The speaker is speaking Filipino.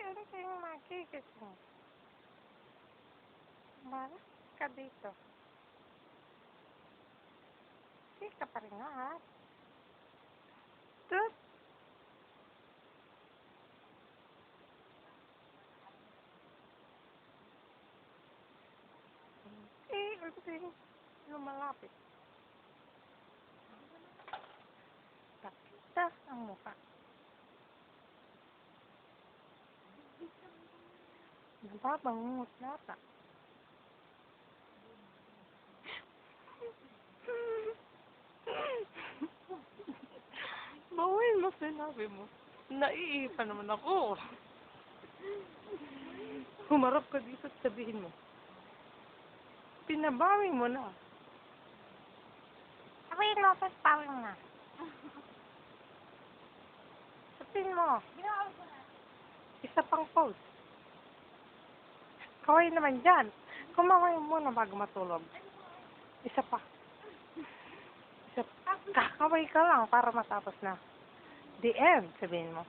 Ano kayong makikis mo? Malas ka dito. Hindi ka pa rin lahat. Tut! Kasi lumalapit. Takita ang mukha. Nababangungot nata. Bawin mo sinabi mo. Naiipa naman ako. Humarap ka dito at sabihin mo. Pinabawi mo na. Sabihin mo, pagbawi mo na. Sabihin mo. Isa pang pose. Kaway naman dyan. Kumaway mo muna bago matulog. Isa pa. Kakaway ka lang para matapos na. The end, sabihin mo.